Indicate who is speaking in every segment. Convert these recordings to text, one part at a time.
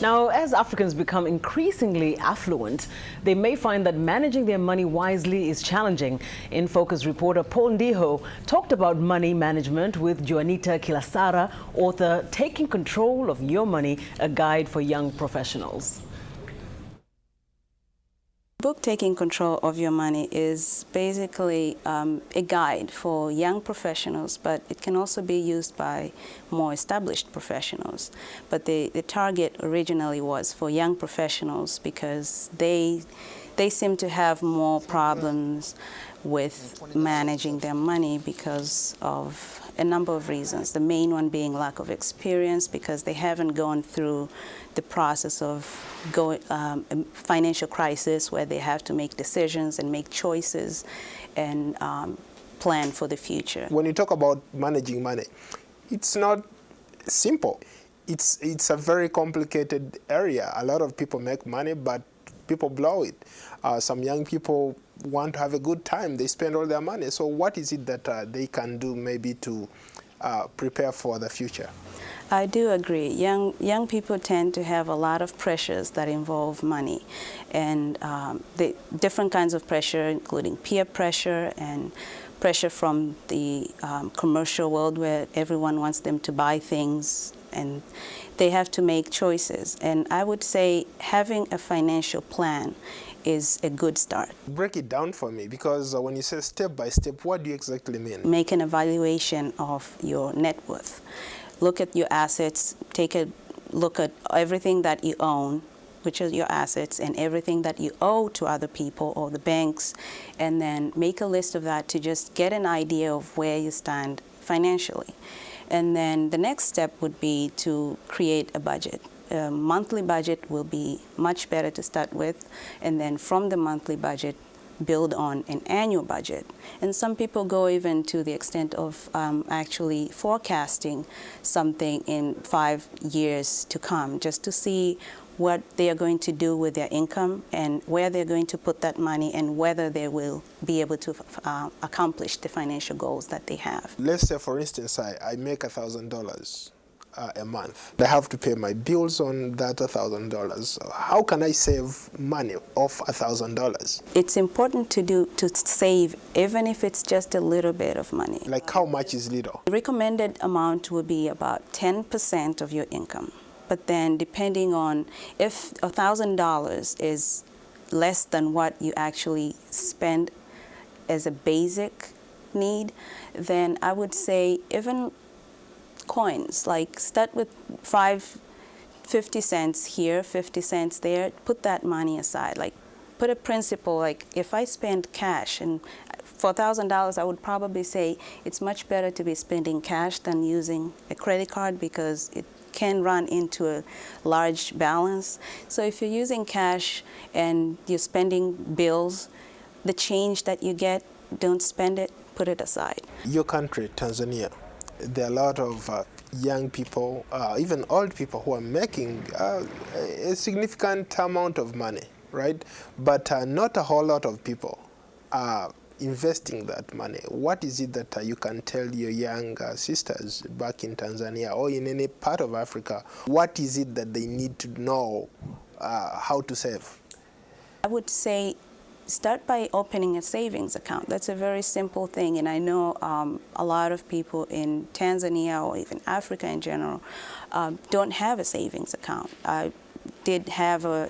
Speaker 1: Now, as Africans become increasingly affluent, they may find that managing their money wisely is challenging. In Focus reporter Paul Ndiho talked about money management with Juanita Kilasara, author Taking Control of Your Money, a guide for young professionals.
Speaker 2: The book Taking Control of Your Money is basically a guide for young professionals, but it can also be used by more established professionals. But the target originally was for young professionals because they seem to have more problems with managing their money because of a number of reasons. The main one being lack of experience, because they haven't gone through the process of financial crisis where they have to make decisions and make choices and plan for the future.
Speaker 3: When you talk about managing money, it's not simple. It's a very complicated area. A lot of people make money, but people blow it. Some young people want to have a good time. They spend all their money. So what is it that they can do maybe to prepare for the future?
Speaker 2: I do agree. Young people tend to have a lot of pressures that involve money, and the different kinds of pressure, including peer pressure and pressure from the commercial world where everyone wants them to buy things, and they have to make choices. And I would say having a financial plan is a good start.
Speaker 3: Break it down for me, because when you say step by step, what do you exactly mean?
Speaker 2: Make an evaluation of your net worth. Look at your assets, take a look at everything that you own, which are your assets, and everything that you owe to other people or the banks, and then make a list of that to just get an idea of where you stand financially. And then the next step would be to create a budget. A monthly budget will be much better to start with, and then from the monthly budget, build on an annual budget. And some people go even to the extent of actually forecasting something in 5 years to come, just to see what they are going to do with their income and where they're going to put that money and whether they will be able to accomplish the financial goals that they have.
Speaker 3: Let's say, for instance, I make $1,000 a month. I have to pay my bills on that $1,000. How can I save money off $1,000?
Speaker 2: It's important to save, even if it's just a little bit of money.
Speaker 3: Like how much is little?
Speaker 2: The recommended amount would be about 10% of your income. But then depending on if $1,000 is less than what you actually spend as a basic need, then I would say even coins, like start with 50 cents here, 50 cents there, put that money aside. Like put a principle, like if I spend cash, and for $1,000 I would probably say it's much better to be spending cash than using a credit card, because it can run into a large balance. So if you're using cash and you're spending bills, the change that you get, don't spend it, put it aside.
Speaker 3: Your country, Tanzania, there are a lot of young people, even old people, who are making a significant amount of money, right? But not a whole lot of people are investing that money. What is it that you can tell your young sisters back in Tanzania or in any part of Africa? What is it that they need to know how to save?
Speaker 2: I would say start by opening a savings account. That's a very simple thing, and I know a lot of people in Tanzania or even Africa in general don't have a savings account. I did have a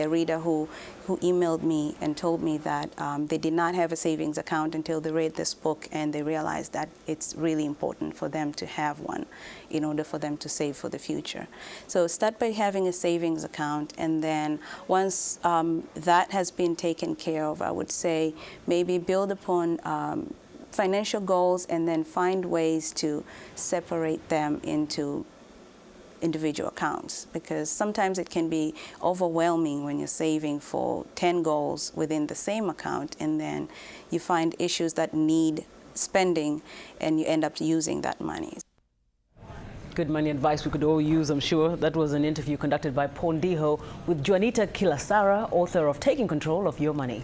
Speaker 2: reader who emailed me and told me that they did not have a savings account until they read this book, and they realized that it's really important for them to have one in order for them to save for the future. So start by having a savings account, and then once that has been taken care of, I would say maybe build upon financial goals and then find ways to separate them into individual accounts, because sometimes it can be overwhelming when you're saving for 10 goals within the same account, and then you find issues that need spending and you end up using that money.
Speaker 1: Good money advice we could all use, I'm sure. That was an interview conducted by Paul Ndiho with Juanita Kilasara, author of Taking Control of Your Money.